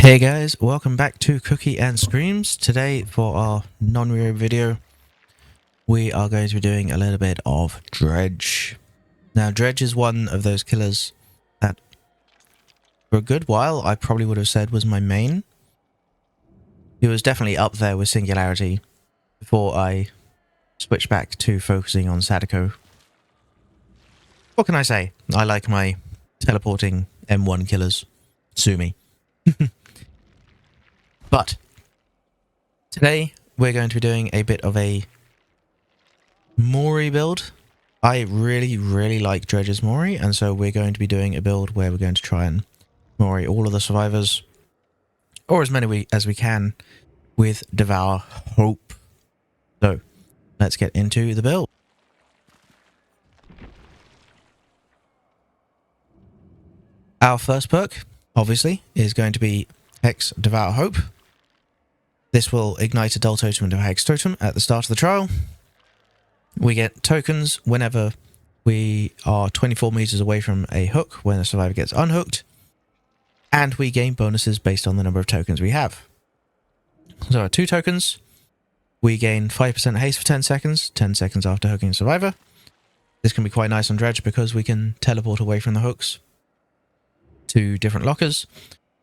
Hey guys, welcome back to Cookie and Screams. Today for our Onryo video, we are going to be doing a little bit of Dredge. Now Dredge is one of those killers that for a good while I probably would have said was my main. He was definitely up there with Singularity before I switched back to focusing on Sadako. What can I say? I like my teleporting M1 killers. Sue me. But today we're going to be doing a bit of a Mori build. I really like Dredge's Mori, and so we're going to be doing a build where we're going to try and Mori all of the survivors, or as many as we can, with Devour Hope. So let's get into the build. Our first perk, obviously, is going to be Hex Devour Hope. This will ignite a Dull Totem into a Hex Totem at the start of the trial. We get tokens whenever we are 24 meters away from a hook when a survivor gets unhooked. And we gain bonuses based on the number of tokens we have. So our 2 tokens, we gain 5% haste for 10 seconds after hooking a survivor. This can be quite nice on Dredge because we can teleport away from the hooks to different lockers.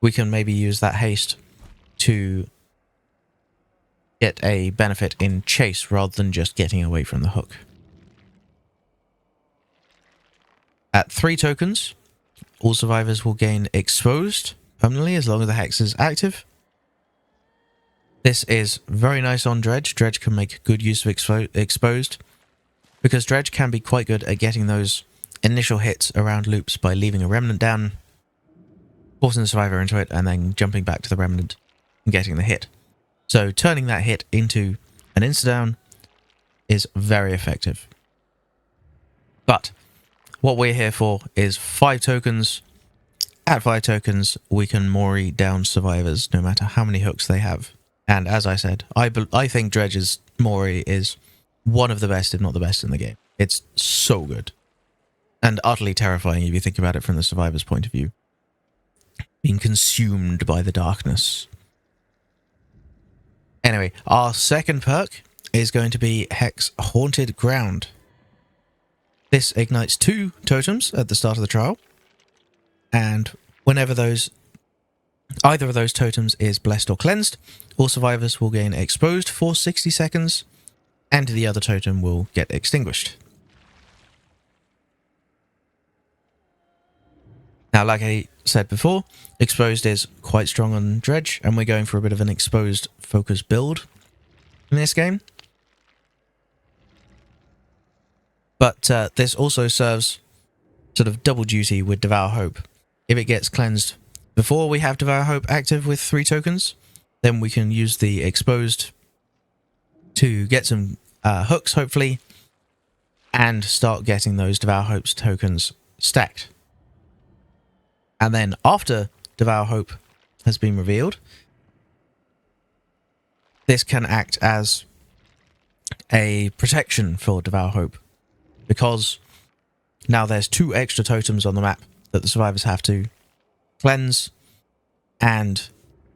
We can maybe use that haste to get a benefit in chase rather than just getting away from the hook. At 3 tokens, all survivors will gain exposed permanently as long as the hex is active. This is very nice on Dredge. Dredge can make good use of exposed because Dredge can be quite good at getting those initial hits around loops by leaving a remnant down, forcing the survivor into it, and then jumping back to the remnant and getting the hit. So turning that hit into an insta-down is very effective. But what we're here for is 5 tokens. At 5 tokens, we can Mori down survivors no matter how many hooks they have. And as I said, I think Dredge's Mori is one of the best, if not the best in the game. It's so good. And utterly terrifying if you think about it from the survivor's point of view. Being consumed by the darkness. Anyway, our second perk is going to be Hex Haunted Ground. This ignites 2 totems at the start of the trial, and whenever either of those totems is blessed or cleansed, all survivors will gain exposed for 60 seconds, and the other totem will get extinguished. Now, like I said before, exposed is quite strong on Dredge, and we're going for a bit of an exposed focus build in this game. But this also serves sort of double duty with Devour Hope. If it gets cleansed before we have Devour Hope active with 3 tokens, then we can use the exposed to get some hooks, hopefully, and start getting those Devour Hope's tokens stacked. And then after Devour Hope has been revealed, this can act as a protection for Devour Hope, because now there's 2 extra totems on the map that the survivors have to cleanse, and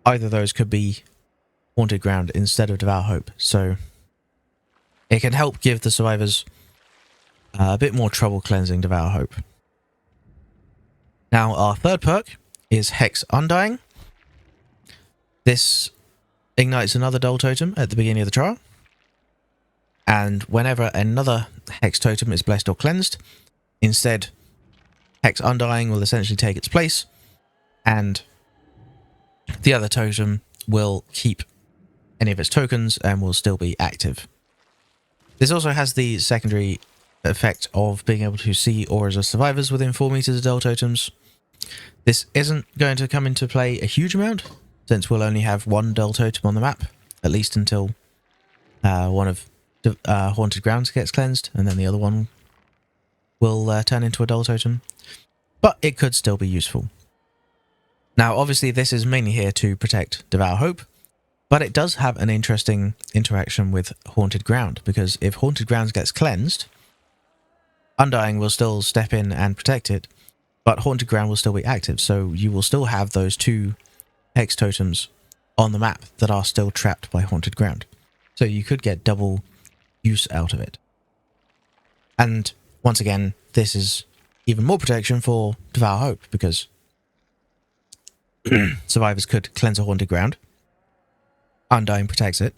either of those could be Haunted Ground instead of Devour Hope. So it can help give the survivors a bit more trouble cleansing Devour Hope. Now, our third perk is Hex Undying. This ignites another Dull Totem at the beginning of the trial. And whenever another Hex Totem is blessed or cleansed, instead, Hex Undying will essentially take its place, and the other totem will keep any of its tokens and will still be active. This also has the secondary effect of being able to see auras of survivors within 4 meters of Dull Totems. This isn't going to come into play a huge amount, since we'll only have 1 Dull Totem on the map, at least until one of Haunted Grounds gets cleansed, and then the other one will turn into a Dull Totem. But it could still be useful. Now, obviously, this is mainly here to protect Devour Hope, but it does have an interesting interaction with Haunted Ground, because if Haunted Grounds gets cleansed, Undying will still step in and protect it, but Haunted Ground will still be active, so you will still have those 2 hex totems on the map that are still trapped by haunted ground. So you could get double use out of it. And once again, this is even more protection for Devour Hope, because survivors could cleanse a haunted ground, Undying protects it,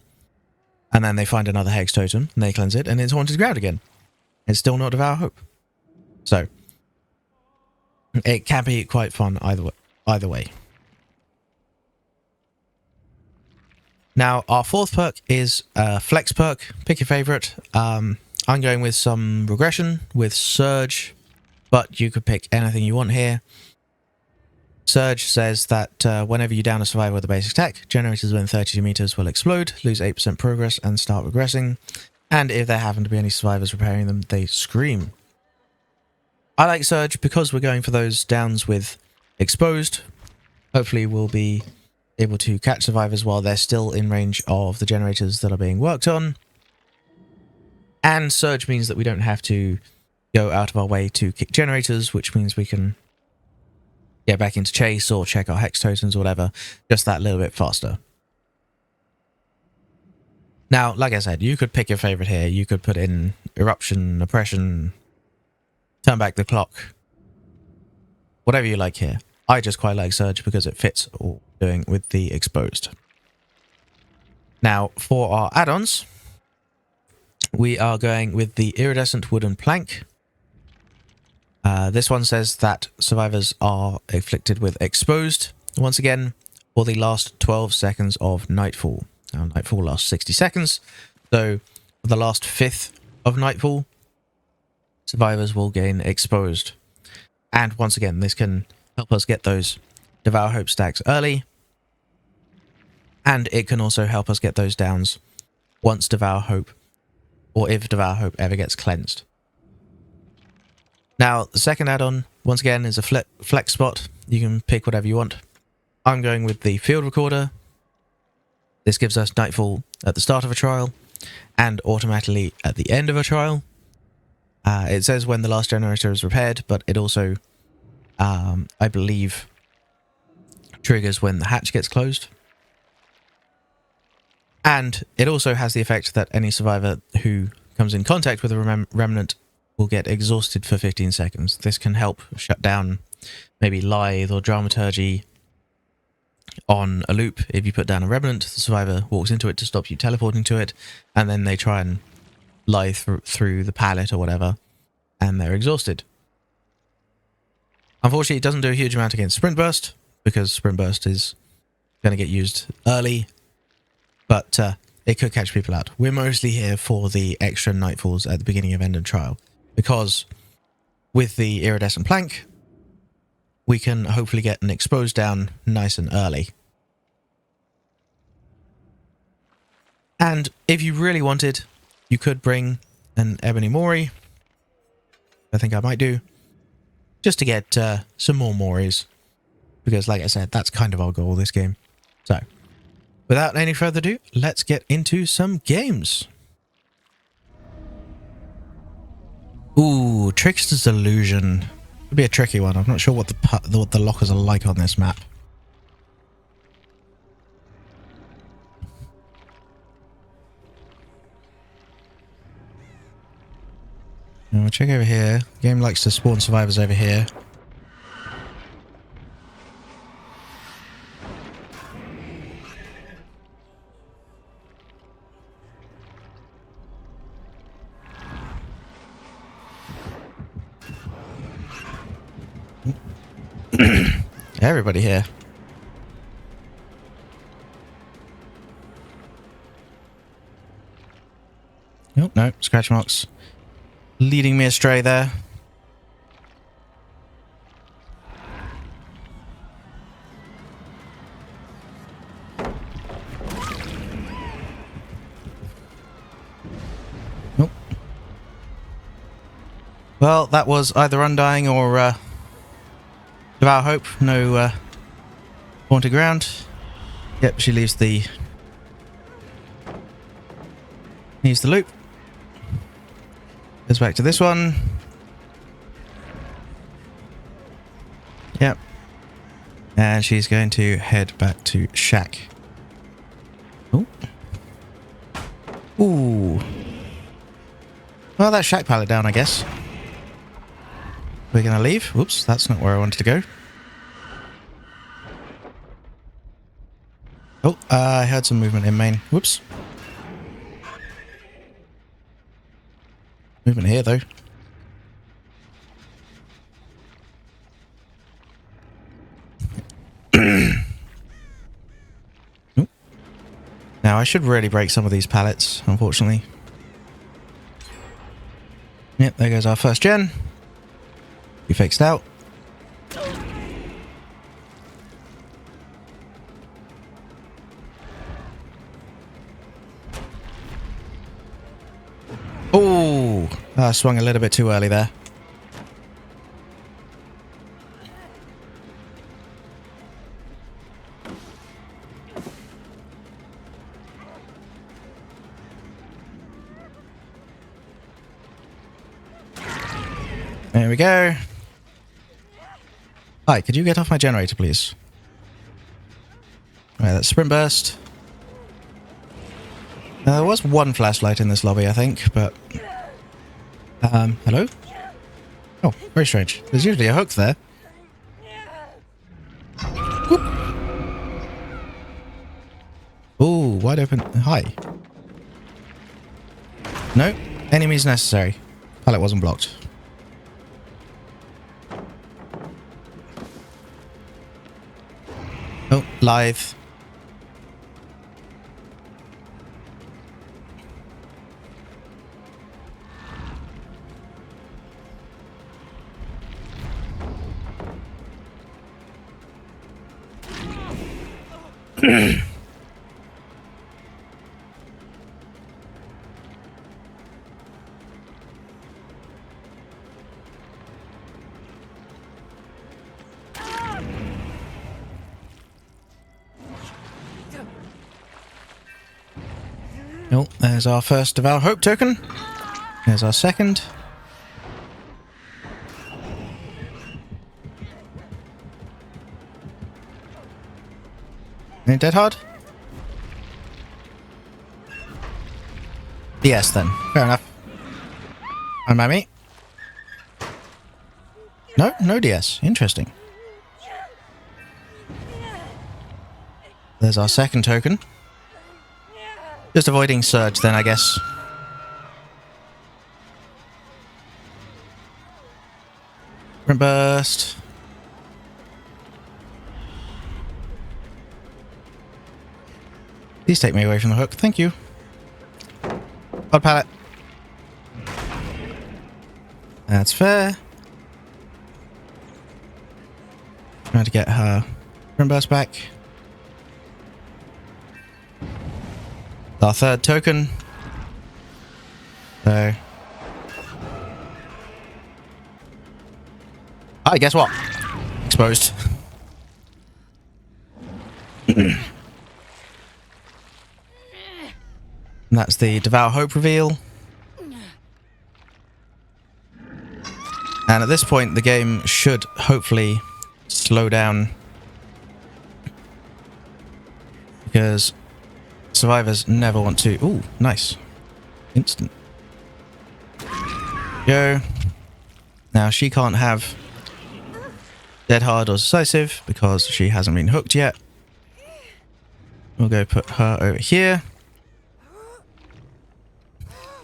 and then they find another hex totem, and they cleanse it, and it's haunted ground again. It's still not Devour Hope. So it can be quite fun either way. Now, our fourth perk is Flex perk. Pick your favorite. I'm going with some regression with Surge, but you could pick anything you want here. Surge says that whenever you down a survivor with a basic attack, generators within 32 meters will explode, lose 8% progress, and start regressing. And if there happen to be any survivors repairing them, they scream. I like Surge because we're going for those downs with exposed. Hopefully we'll be able to catch survivors while they're still in range of the generators that are being worked on. And Surge means that we don't have to go out of our way to kick generators, which means we can get back into chase or check our hex totems or whatever, just that little bit faster. Now, like I said, you could pick your favorite here. You could put in Eruption, Oppression, Turn Back the Clock, whatever you like here. I just quite like Surge because it fits all doing with the exposed. Now, for our add-ons, we are going with the Iridescent Wooden Plank. This one says that survivors are afflicted with exposed, once again, for the last 12 seconds of Nightfall. Now, Nightfall lasts 60 seconds, so for the last fifth of Nightfall, survivors will gain exposed. And once again, this can help us get those Devour Hope stacks early, and it can also help us get those downs once Devour Hope, or if Devour Hope ever gets cleansed. Now, the second add-on, once again, is a flex spot. You can pick whatever you want. I'm going with the Field Recorder. This gives us Nightfall at the start of a trial, and automatically at the end of a trial. It says when the last generator is repaired, but it also, I believe, triggers when the hatch gets closed. And it also has the effect that any survivor who comes in contact with a remnant will get exhausted for 15 seconds. This can help shut down maybe Lithe or Dramaturgy on a loop. If you put down a remnant, the survivor walks into it to stop you teleporting to it, and then they try and lie through the pallet or whatever, and they're exhausted. Unfortunately, it doesn't do a huge amount against Sprint Burst, because Sprint Burst is going to get used early, but it could catch people out. We're mostly here for the extra Nightfalls at the beginning of End of Trial, because with the Iridescent Plank, we can hopefully get an exposed down nice and early. And if you really wanted, you could bring an Ebony Mori. I think I might do, just to get some more Moris, because like I said, that's kind of our goal this game. So, without any further ado, let's get into some games. Ooh, Trickster's Illusion. Could be a tricky one. I'm not sure what the lockers are like on this map. We'll check over here. The game likes to spawn survivors over here. Everybody here. Oh, no, scratch marks. Leading me astray there. Nope. Well, that was either Undying or Devour Hope. No haunted ground. Yep, she leaves the loop. Goes back to this one. Yep. And she's going to head back to Shack. Oh. Ooh. Well, that's Shack pallet down, I guess. We're going to leave. Whoops, that's not where I wanted to go. Oh, I heard some movement in main. Whoops. Movement here, though. Now, I should really break some of these pallets, unfortunately. Yep, there goes our first gen. You fixed out. Oh, I swung a little bit too early there. There we go. Hi, could you get off my generator, please? Right, that's sprint burst. There was one flashlight in this lobby, I think, but... hello? Oh, very strange. There's usually a hook there. Whoop. Ooh, wide open. Hi. No, enemies necessary. Pallet wasn't blocked. Oh, live. Oh, there's our first Devour Hope token. There's our second. Any dead hard? DS then. Fair enough. And by me? No, no DS. Interesting. There's our second token. Just avoiding surge then, I guess. Sprint burst. Please take me away from the hook. Thank you. Hot pallet. That's fair. Trying to get her sprint burst back. Our third token. So. Hi, guess what? Exposed. And that's the Devour Hope reveal. And at this point, the game should hopefully slow down. Because survivors never want to... Ooh, nice. Instant. Go. Now, she can't have dead hard or decisive because she hasn't been hooked yet. We'll go put her over here.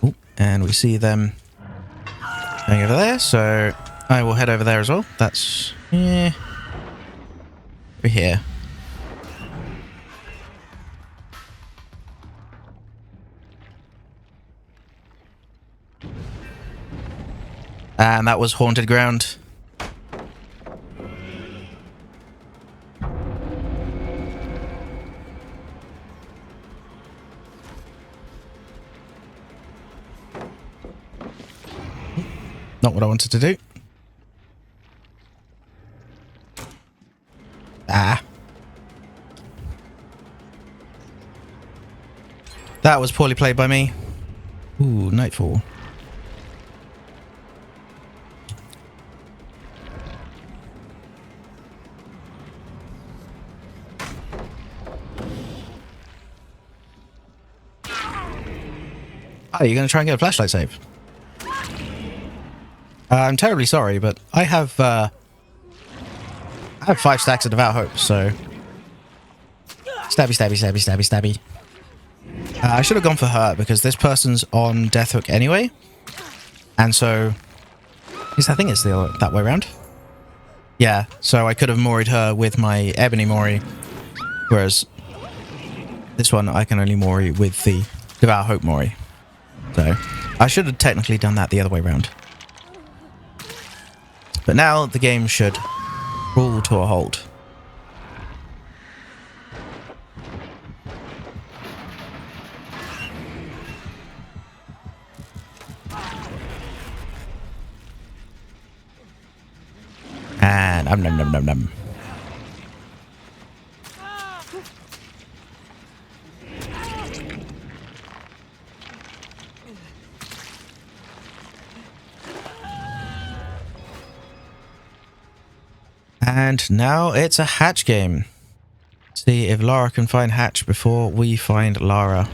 Ooh, and we see them going over there, so I will head over there as well. That's... yeah. Over here. And that was haunted ground. Not what I wanted to do. Ah. That was poorly played by me. Ooh, nightfall. Oh, you're going to try and get a flashlight save? I'm terribly sorry, but I have 5 stacks of Devour Hope, so... Stabby, stabby, stabby, stabby, stabby. I should have gone for her, because this person's on Death Hook anyway. And so... I think it's that way around. Yeah, so I could have Mori'd her with my Ebony Mori. Whereas... this one I can only Mori with the Devour Hope Mori. So... I should have technically done that the other way around. But now the game should crawl to a halt. And num num num num. And now it's a hatch game. See if Lara can find hatch before we find Lara.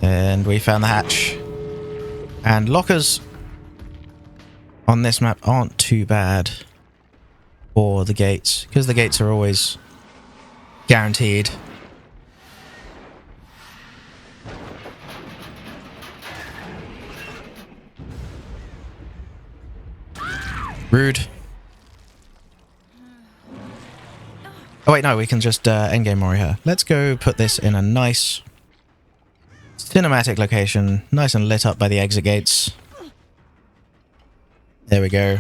And we found the hatch. And lockers on this map aren't too bad for the gates, because the gates are always guaranteed. Rude. Oh wait, no, we can just endgame Mori her. Let's go put this in a nice cinematic location, nice and lit up by the exit gates. There we go.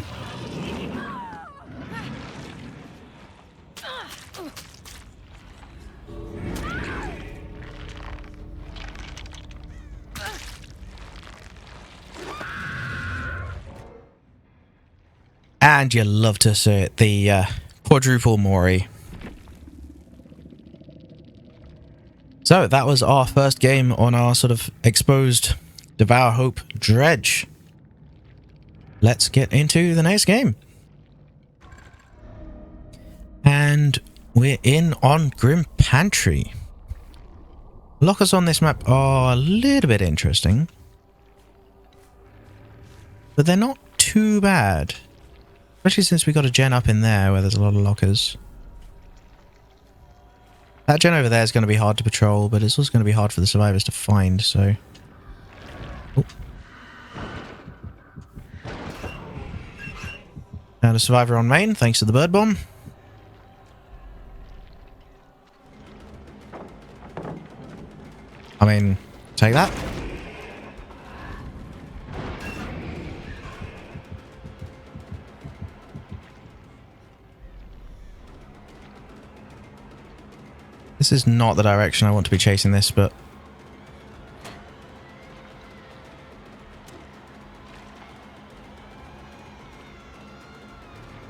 And you love to see it, the quadruple Mori. So that was our first game on our sort of exposed Devour Hope Dredge. Let's get into the next game. And we're in on Grim Pantry. Lockers on this map are a little bit interesting, but they're not too bad. Especially since we got a gen up in there where there's a lot of lockers. That gen over there is going to be hard to patrol, but it's also going to be hard for the survivors to find, so... Oh. Found a survivor on main, thanks to the bird bomb. I mean, take that. This is not the direction I want to be chasing this, but...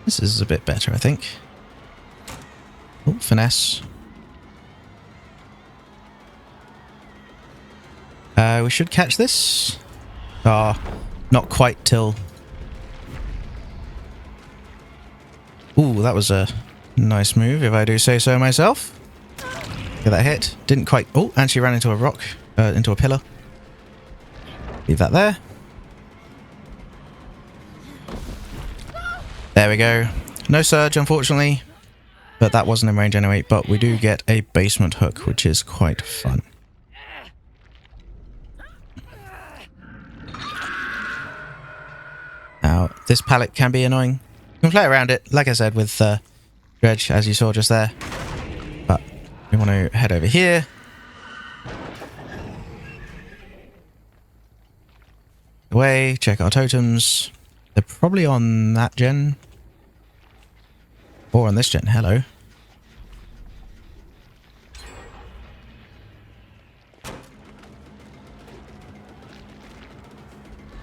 this is a bit better, I think. Oh, finesse. We should catch this. Ah, not quite till... Ooh, that was a nice move, if I do say so myself. Get that hit. Didn't quite... Oh, and she ran into a rock. Into a pillar. Leave that there. There we go. No surge, unfortunately. But that wasn't in range anyway. But we do get a basement hook, which is quite fun. Now, this pallet can be annoying. You can play around it, like I said, with Dredge, as you saw just there. But we want to head over here. Away, check our totems. They're probably on that gen. Or on this gen, hello.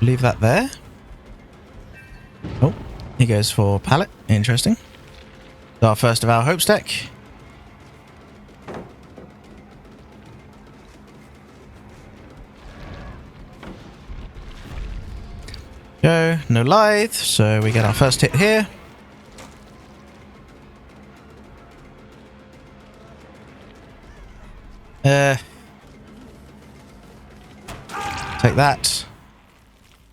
Leave that there. Oh, he goes for pallet. Interesting. Our first of our hope stack. Go, no lithe, so we get our first hit here. Take that.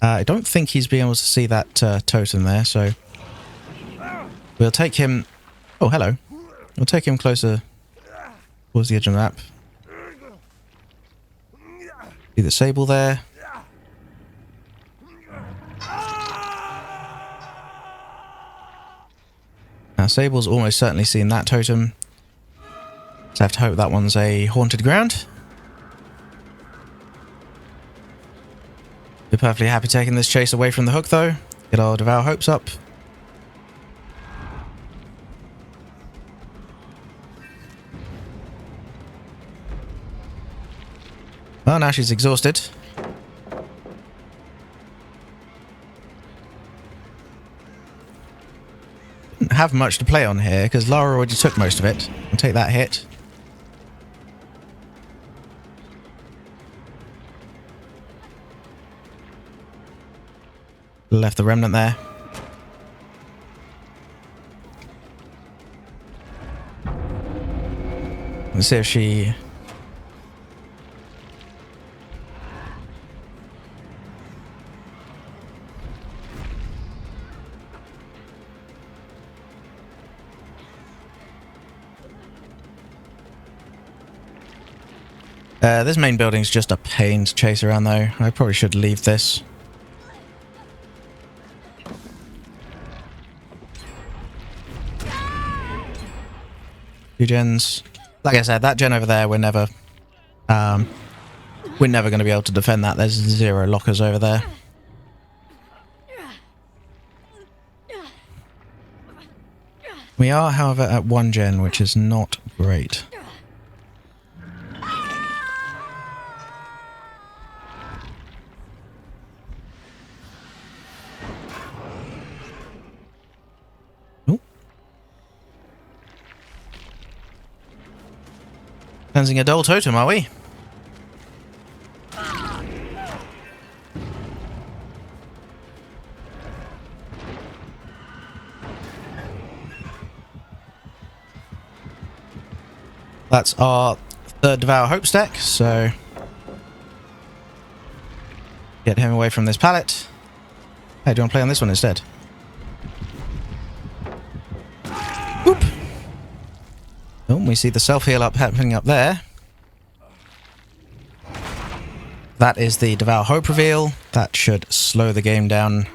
I don't think he's being able to see that totem there, so we'll take him... Oh, hello. We'll take him closer towards the edge of the map. See the sable there. Now, Sable's almost certainly seen that totem. So I have to hope that one's a haunted ground. Be perfectly happy taking this chase away from the hook, though. Get our Devour Hopes up. Well, now she's exhausted. Didn't have much to play on here, because Lara already took most of it. I'll take that hit. Left the remnant there. Let's see if she... this main building's just a pain to chase around, though. I probably should leave this. Two gens. Like I said, that gen over there, we're never going to be able to defend that. There's 0 lockers over there. We are, however, at 1 gen, which is not great. Cleansing a dull totem, are we? That's our 3rd Devour Hope stack, so get him away from this pallet. Hey, do you want to play on this one instead? Whoop. Oh, we see the self-heal up happening up there. That is the Devour Hope reveal. That should slow the game down.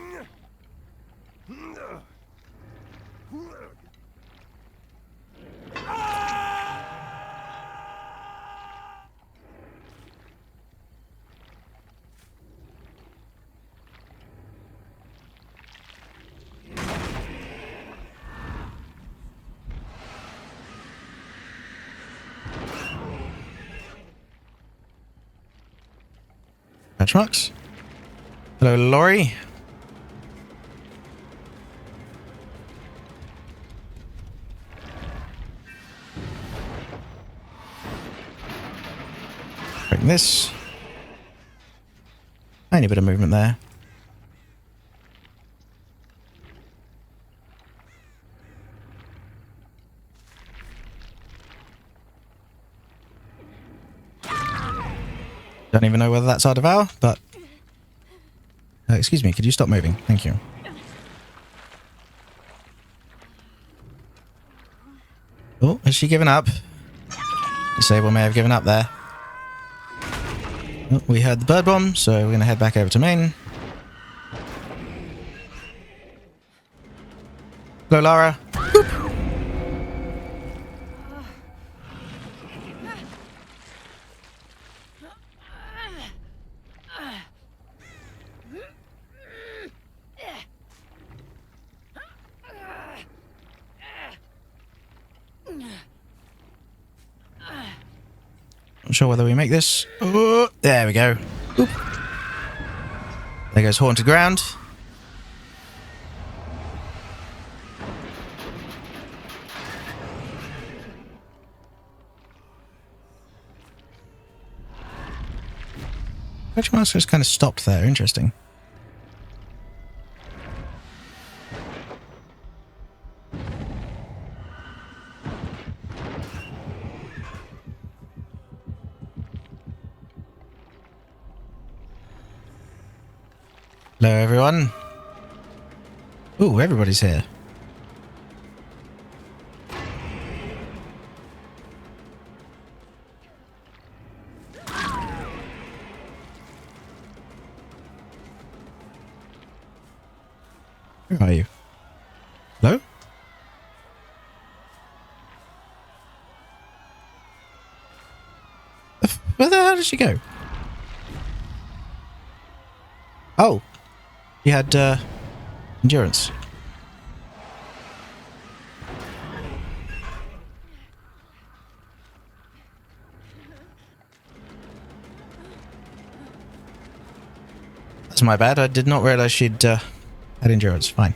Benchmarks. Hello, Mori. Bring this. Tiny bit of movement there. Don't even know whether that's our Devour, but... excuse me, could you stop moving? Thank you. Oh, has she given up? The Sable may have given up there. Oh, we heard the bird bomb, so we're going to head back over to main. Hello, Lara. Boop. Not sure whether we make this. Oh, there we go. Oop. There goes haunted ground. Which mask just kind of stopped there. Interesting. Hello, everyone. Ooh, everybody's here. Where are you? Hello? Where the hell did she go? Oh. She had, endurance. That's my bad. I did not realize she'd, had endurance. Fine.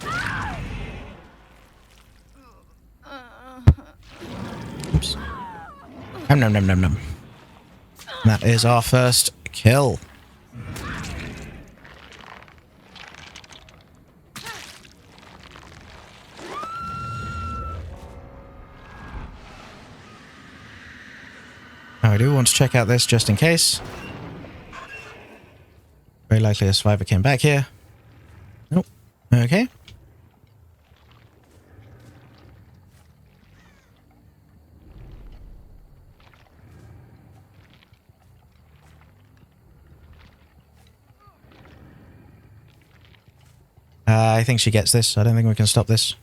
Oops. Nom nom nom nom nom. That is our first kill. Now I do want to check out this just in case. Very likely a survivor came back here. Nope. Okay. I think she gets this. I don't think we can stop this.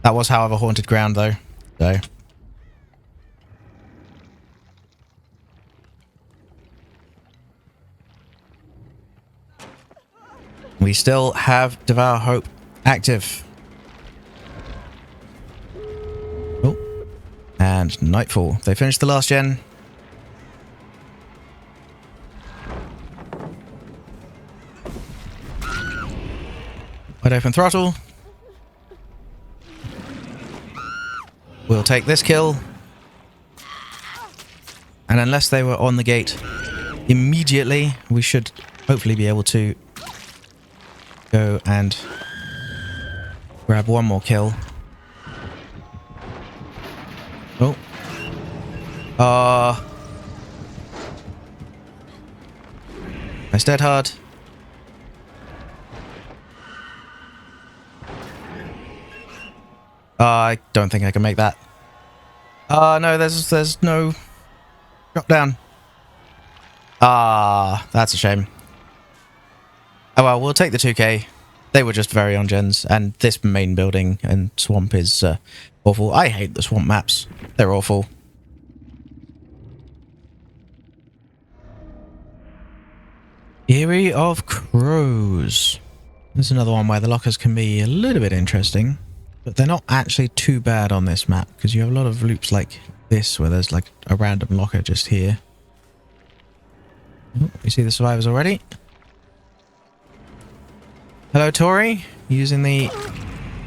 That was, however, haunted ground, though. So. We still have Devour Hope active. Oh. And Nightfall. They finished the last gen. Wide open throttle. We'll take this kill. And unless they were on the gate immediately, we should hopefully be able to go and grab one more kill. Oh. Nice dead hard. I don't think I can make that. No, there's no drop down. That's a shame. Oh well, we'll take the 2k. They were just very on gens, and this main building and swamp is awful. I hate the swamp maps. They're awful. Eyrie of Crows. There's another one where the lockers can be a little bit interesting. But they're not actually too bad on this map, because you have a lot of loops like this, where there's like a random locker just here. Oh, you see the survivors already? Hello, Tori. Using the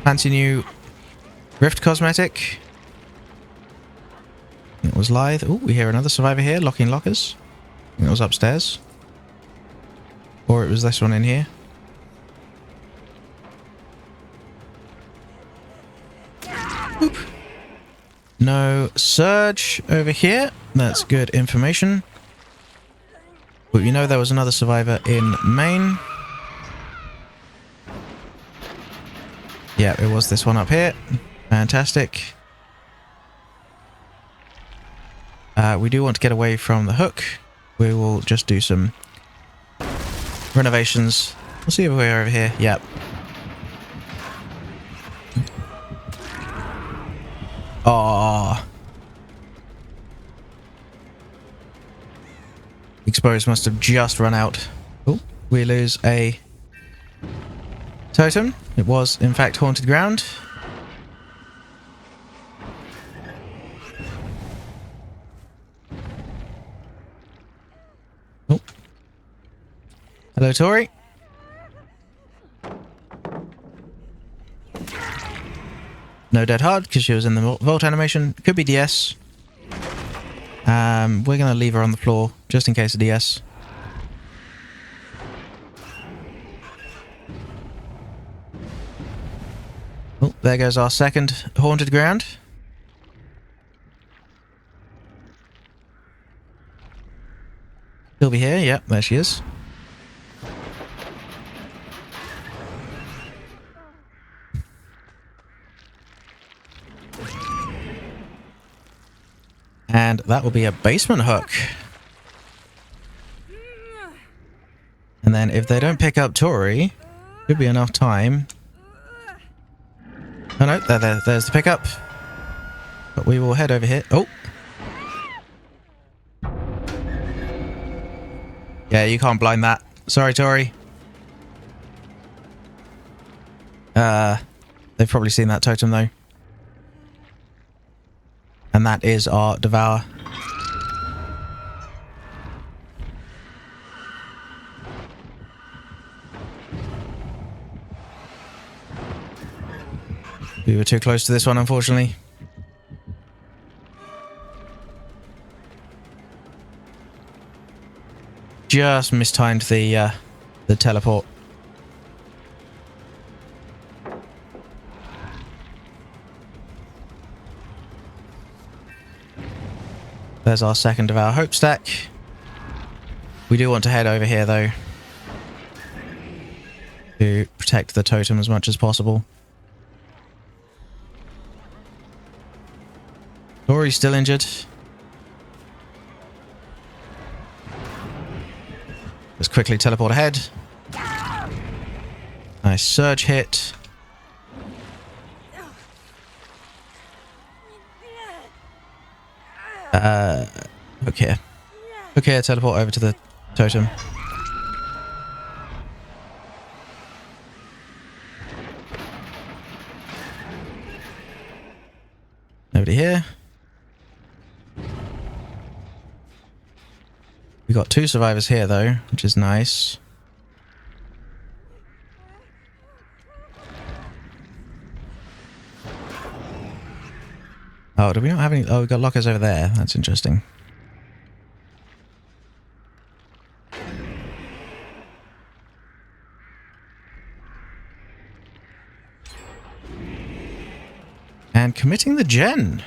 fancy new Rift cosmetic. It was Lithe. Oh, we hear another survivor here, locking lockers. I think it was upstairs. Or it was this one in here. Oop. No surge over here. That's good information. But you know there was another survivor in main. Yeah, it was this one up here. Fantastic. We do want to get away from the hook. We will just do some renovations. We'll see if we're over here. Yep. Oh. Exposed must have just run out. Oh, we lose a totem. It was, in fact, haunted ground. Oh. Hello, Tori. No dead hard because she was in the vault animation. Could be DS. We're going to leave her on the floor just in case of DS. Oh, there goes our second haunted ground. She'll be here. Yep, there she is. And that will be a basement hook. And then if they don't pick up Tori, should be enough time. Oh no, there's the pickup. But we will head over here. Oh! Yeah, you can't blind that. Sorry, Tori. They've probably seen that totem though. And that is our Devour. We were too close to this one, unfortunately. Just mistimed the teleport. There's our second Devour Hope stack. We do want to head over here though, to protect the totem as much as possible. Tori's still injured. Let's quickly teleport ahead. Nice surge hit. Okay. Okay, teleport over to the totem. Nobody here. We got 2 survivors here though, which is nice. Oh, do we not have any? Oh, we got lockers over there. That's interesting. And committing the gen.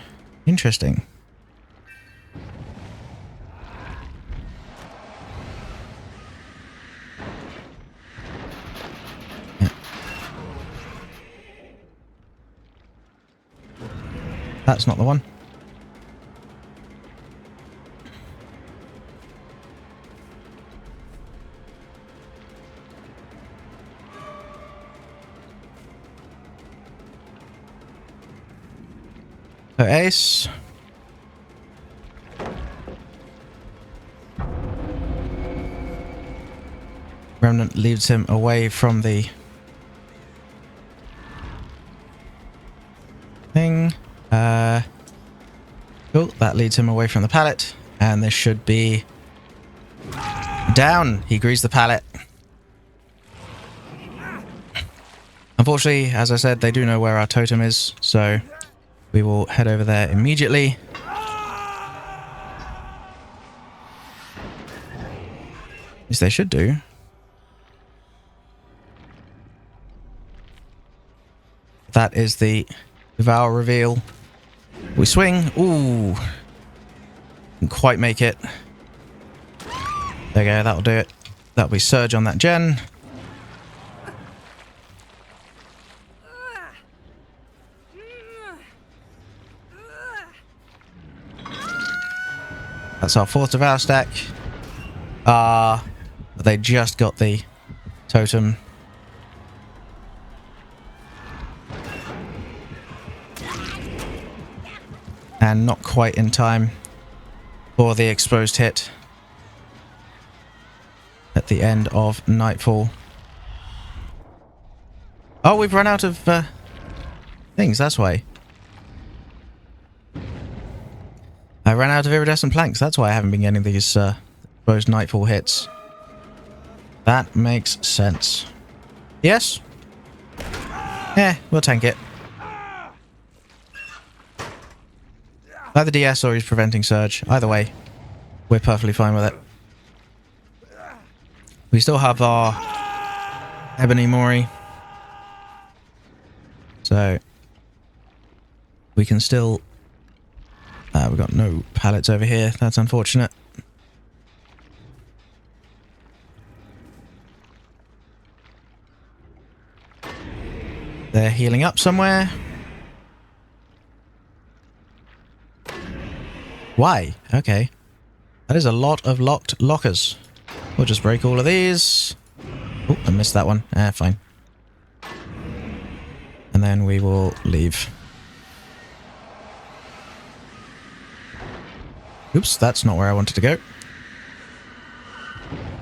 Interesting. Yeah. That's not the one. So Ace. Remnant leads him away from the thing. Cool, that leads him away from the pallet. And this should be down. He greased the pallet. Unfortunately, as I said, they do know where our totem is, so we will head over there immediately. Yes, they should do. That is the Devour reveal. We swing. Ooh. Didn't quite make it. There you go, that'll do it. That'll be surge on that gen. That's our 4th Devour stack. They just got the totem. And not quite in time for the exposed hit at the end of Nightfall. Oh, we've run out of things, that's why. I ran out of iridescent planks, that's why I haven't been getting these exposed Nightfall hits. That makes sense. Yes? Yeah, we'll tank it. Either DS or he's preventing surge. Either way, we're perfectly fine with it. We still have our Ebony Mori. So we can still... we've got no pallets over here. That's unfortunate. They're healing up somewhere. Why? Okay. That is a lot of locked lockers. We'll just break all of these. Oh, I missed that one. Fine. And then we will leave. Oops, that's not where I wanted to go.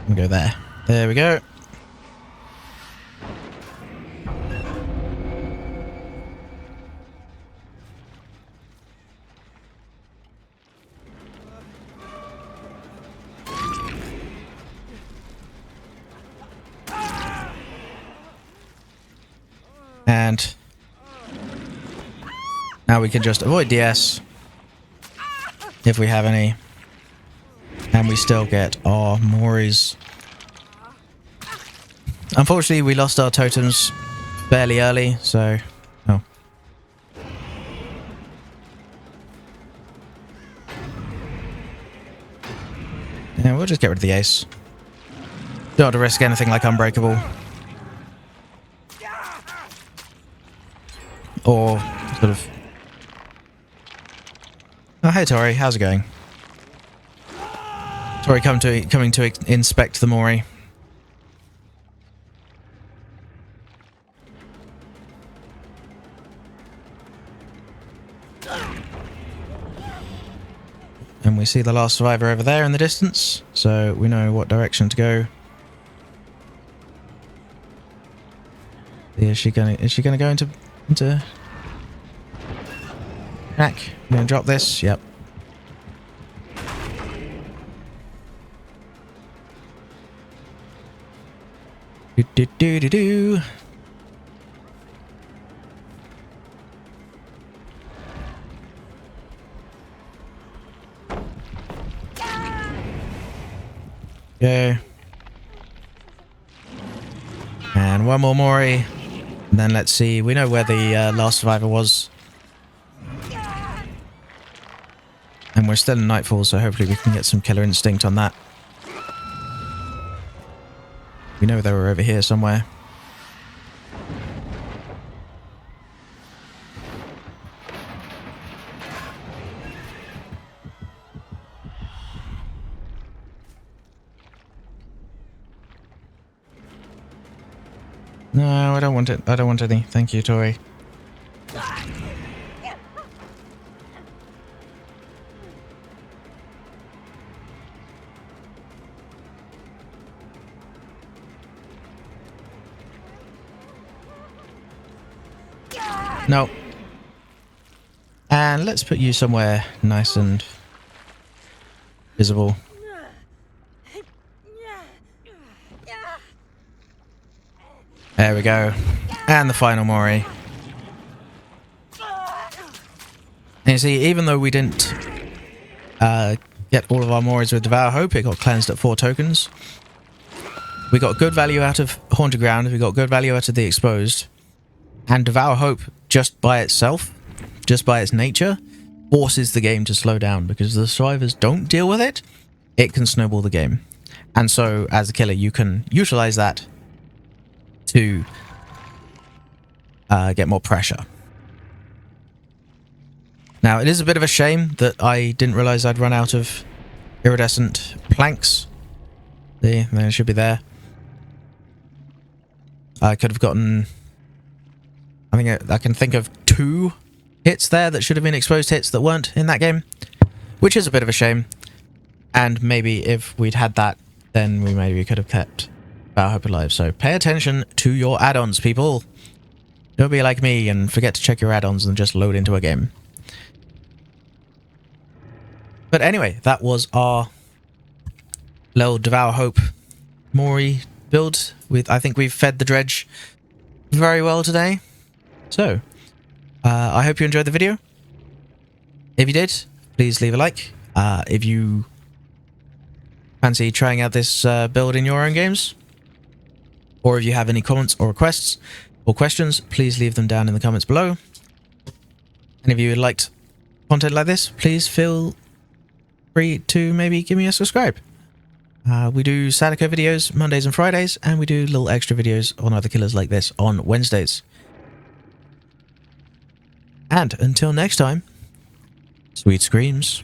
We'll go there. There we go. And now we can just avoid DS if we have any. And we still get our Moris. Unfortunately, we lost our totems fairly early, so... Oh. Yeah, we'll just get rid of the ace. Don't have to risk anything like Unbreakable. Or sort of... Oh, hey Tori, how's it going? Tori coming to inspect the Mori. And we see the last survivor over there in the distance, so we know what direction to go. Is she gonna go into Hack? I'm gonna drop this, yep. Do. Go. And one more Mori. And then let's see. We know where the last survivor was. And we're still in Nightfall, so hopefully we can get some killer instinct on that. We know they were over here somewhere. No, I don't want it. I don't want any. Thank you, Tori. No. And let's put you somewhere nice and visible. There we go. And the final Mori. And you see, even though we didn't get all of our Moris with Devour Hope, it got cleansed at 4 tokens. We got good value out of Haunted Ground, we got good value out of the Exposed. And Devour Hope, just by itself, just by its nature, forces the game to slow down, because if the survivors don't deal with it, it can snowball the game. And so, as a killer, you can utilize that to get more pressure. Now, it is a bit of a shame that I didn't realize I'd run out of iridescent planks. They should be there. I could have gotten... I think I can think of 2 hits there that should have been exposed hits that weren't in that game, which is a bit of a shame. And maybe if we'd had that, then we maybe could have kept Devour Hope alive. So pay attention to your add-ons, people. Don't be like me and forget to check your add-ons and just load into a game. But anyway, that was our little Devour Hope Mori build. I think we've fed the dredge very well today. So, I hope you enjoyed the video. If you did, please leave a like. If you fancy trying out this build in your own games, or if you have any comments or requests or questions, please leave them down in the comments below. And if you liked content like this, please feel free to maybe give me a subscribe. We do Sadako videos Mondays and Fridays, and we do little extra videos on other killers like this on Wednesdays. And until next time, sweet screams.